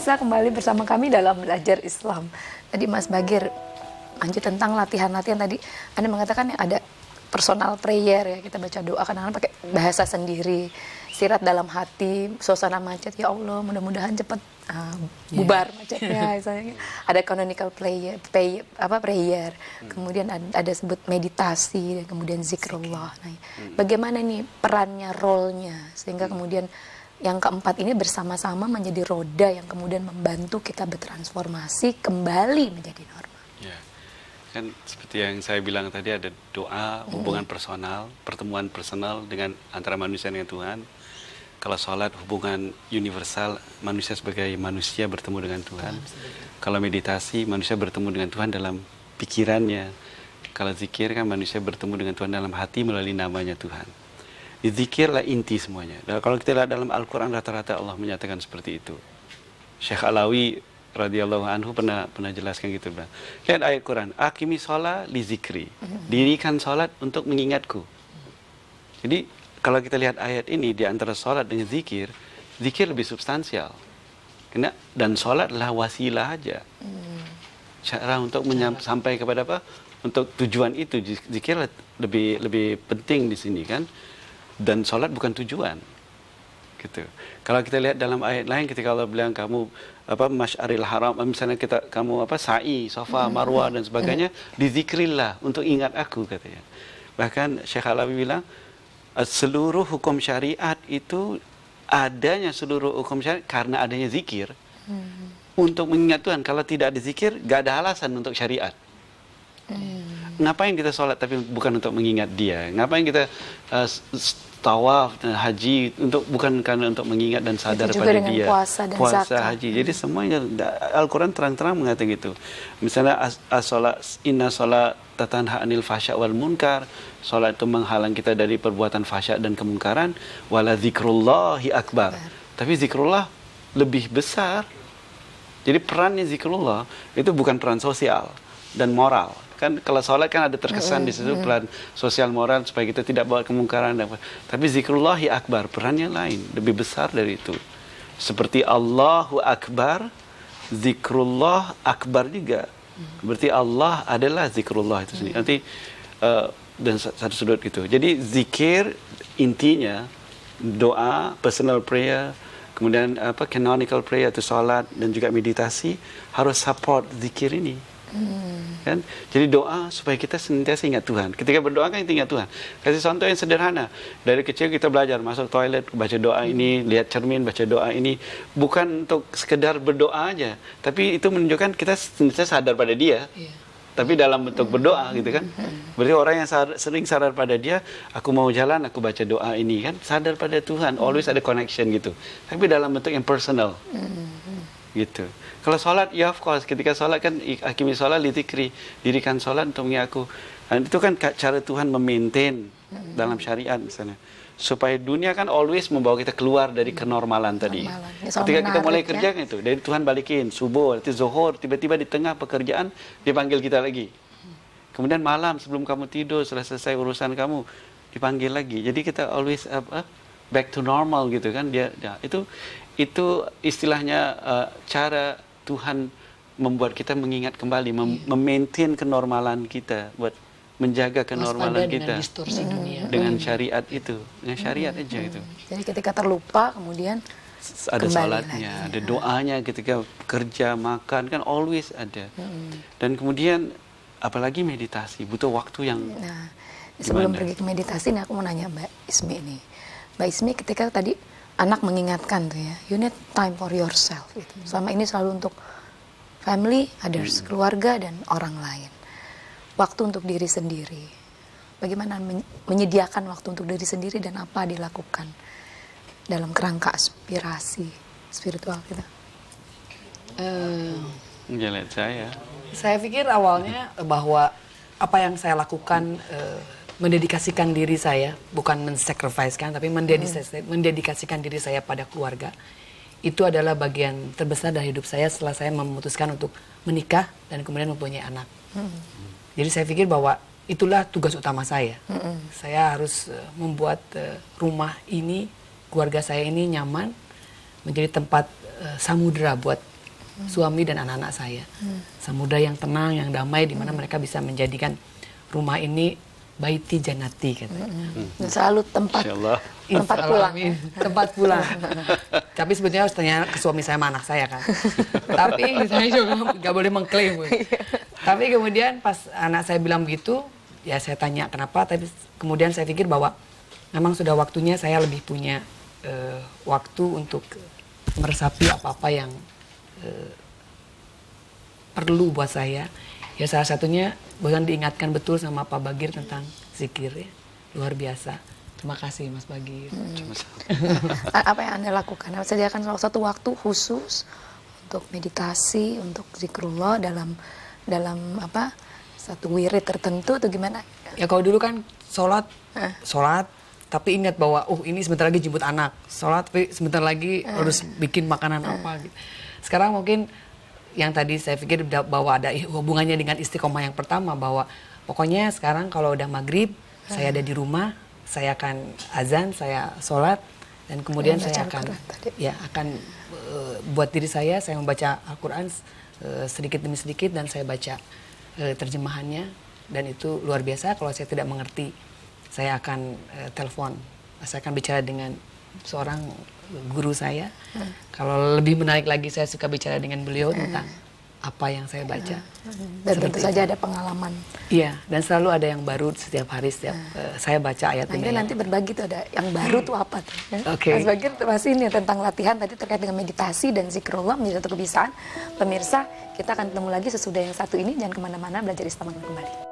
pemirsa, kembali bersama kami dalam belajar Islam. Tadi Mas Bagir lanjut tentang latihan-latihan tadi. Anda mengatakan yang ada personal prayer ya, kita baca doa kadang-kadang pakai bahasa sendiri, sirat dalam hati, suasana macet, ya Allah mudah-mudahan cepat bubar macetnya misalnya. Ada canonical prayer, kemudian ada sebut meditasi dan kemudian zikrullah. Nah, bagaimana nih perannya, role-nya sehingga kemudian yang keempat ini bersama-sama menjadi roda yang kemudian membantu kita bertransformasi kembali menjadi normal. Ya, kan seperti yang saya bilang tadi, ada doa, hubungan personal, pertemuan personal dengan antara manusia dengan Tuhan. Kalau sholat, hubungan universal, manusia sebagai manusia bertemu dengan Tuhan. Kalau meditasi, manusia bertemu dengan Tuhan dalam pikirannya. Kalau zikir kan manusia bertemu dengan Tuhan dalam hati melalui namanya Tuhan. Zikirlah inti semuanya. Dan kalau kita lihat dalam Al-Quran, rata-rata Allah menyatakan seperti itu. Syekh Alawi radhiyallahu anhu pernah jelaskan gitu. Lihat ayat Quran, aqimi sholat li zikri. Dirikan sholat untuk mengingatku. Jadi kalau kita lihat ayat ini, di antara sholat dan zikir lebih substansial. Dan sholat adalah wasilah aja. Cara untuk sampai kepada apa? Untuk tujuan itu, zikir lebih penting di sini kan. Dan sholat bukan tujuan, gitu. Kalau kita lihat dalam ayat lain, ketika Allah bilang kamu masyaril haram, misalnya kamu sa'i, safa, marwah dan sebagainya, dizikrillah untuk ingat aku katanya. Bahkan Syekh Alawi bilang seluruh hukum syariat itu adanya seluruh hukum syariat karena adanya zikir untuk mengingat Tuhan. Kalau tidak ada zikir, gak ada alasan untuk syariat. Ngapain kita sholat tapi bukan untuk mengingat Dia? Ngapain kita tawaf dan haji bukan karena untuk mengingat dan sadar pada Dia? Puasa dan puasa, zakat. haji. Jadi semuanya Al-Quran terang-terang mengatakan gitu. Misalnya inna sholat tatanha anil fahsya wal munkar. Sholat itu menghalang kita dari perbuatan fahsya dan kemungkaran. Wala zikrullahi akbar. Tapi zikrullah lebih besar. Jadi perannya zikrullah itu bukan peran sosial dan moral. Kan kalau sholat kan ada terkesan di situ peran sosial moral supaya kita tidak bawa kemungkaran. Tapi zikrullahi akbar, perannya lain, lebih besar dari itu. Seperti Allahu Akbar, zikrullah akbar juga. Berarti Allah adalah zikrullah itu sendiri. Nanti dan satu sudut gitu. Jadi zikir intinya doa, personal prayer, kemudian canonical prayer itu salat dan juga meditasi harus support zikir ini. Kan? Jadi doa supaya kita senantiasa ingat Tuhan. Ketika berdoa kan kita ingat Tuhan. Kasih contoh yang sederhana. Dari kecil kita belajar masuk toilet, baca doa ini, lihat cermin, baca doa ini. Bukan untuk sekedar berdoa aja, tapi itu menunjukkan kita senantiasa sadar pada Dia. Tapi dalam bentuk berdoa gitu kan. Berarti orang yang sering sadar pada Dia, aku mau jalan, aku baca doa ini kan, sadar pada Tuhan, always ada connection gitu. Tapi dalam bentuk yang personal. Gitu. Kalau sholat, ya of course, ketika sholat kan akimi sholat li dzikri, dirikan sholat untuk mengingatku. Dan itu kan cara Tuhan memaintain dalam syariat misalnya. Supaya dunia kan always membawa kita keluar dari kenormalan tadi. Ketika kita mulai kerja kan itu, dari Tuhan balikin, subuh, nanti zuhur, tiba-tiba di tengah pekerjaan dipanggil kita lagi. Kemudian malam sebelum kamu tidur, setelah selesai urusan kamu, dipanggil lagi. Jadi kita always back to normal gitu kan. Itu istilahnya cara Tuhan membuat kita mengingat kembali, memaintain kenormalan kita, buat menjaga kenormalan kita dengan syariat itu, dengan syariat aja itu. Jadi ketika terlupa kemudian ada salatnya, ada doanya ketika kerja, makan kan always ada. Dan kemudian apalagi meditasi butuh waktu yang. Nah, sebelum pergi ke meditasi, nih aku mau nanya Mbak Ismi nih. Mbak Ismi ketika tadi anak mengingatkan tuh ya, you need time for yourself gitu. Selama ini selalu untuk family, others, keluarga dan orang lain. Waktu untuk diri sendiri. Bagaimana menyediakan waktu untuk diri sendiri dan apa dilakukan dalam kerangka aspirasi spiritual kita? Jalan Saya pikir awalnya bahwa apa yang saya lakukan mendedikasikan diri saya, bukan men-sacrifice-kan, tapi mendedikasikan diri saya pada keluarga. Itu adalah bagian terbesar dari hidup saya setelah saya memutuskan untuk menikah dan kemudian mempunyai anak. Jadi saya pikir bahwa itulah tugas utama saya. Saya harus membuat rumah ini, keluarga saya ini nyaman, menjadi tempat samudera buat suami dan anak-anak saya. Samudra yang tenang, yang damai, di mana mereka bisa menjadikan rumah ini baiti janati katanya. Dan selalu tempat Insyaallah. tempat pulang. Amin. Tempat pulang. Tapi sebetulnya harus tanya ke suami saya sama anak saya kan. Tapi saya juga nggak boleh mengklaim. Bu. Tapi kemudian pas anak saya bilang begitu, ya saya tanya kenapa. Tapi kemudian saya pikir bahwa memang sudah waktunya saya lebih punya waktu untuk meresapi apa-apa yang perlu buat saya. Ya salah satunya bahkan diingatkan betul sama Pak Bagir tentang zikir ya. Luar biasa. Terima kasih Mas Bagir. Apa yang Anda lakukan? Anda sediakan salah satu waktu khusus untuk meditasi, untuk zikrullah dalam apa? Satu wirid tertentu atau gimana? Ya kalau dulu kan sholat, tapi ingat bahwa ini sebentar lagi jemput anak. Sholat tapi sebentar lagi harus bikin makanan apa gitu. Sekarang mungkin yang tadi saya pikir bahwa ada hubungannya dengan istiqomah yang pertama, bahwa pokoknya sekarang kalau udah maghrib saya ada di rumah, saya akan azan, saya sholat, dan kemudian saya akan buat diri saya membaca Al-Quran sedikit demi sedikit, dan saya baca terjemahannya, dan itu luar biasa. Kalau saya tidak mengerti, saya akan telepon, saya akan bicara dengan seorang guru saya. Kalau lebih menarik lagi, saya suka bicara dengan beliau tentang apa yang saya baca. Dan tentu saja ada pengalaman. Iya, dan selalu ada yang baru setiap hari, setiap saya baca ayat Nah, ini. ini nanti berbagi tuh ada yang baru tuh apa tuh? Ya? Oke. Mas Bagir masih ini tentang latihan tadi terkait dengan meditasi dan zikrullah menjadi satu kebiasaan. Pemirsa, kita akan ketemu lagi sesudah yang satu ini. Jangan kemana-mana, belajar Islam kembali.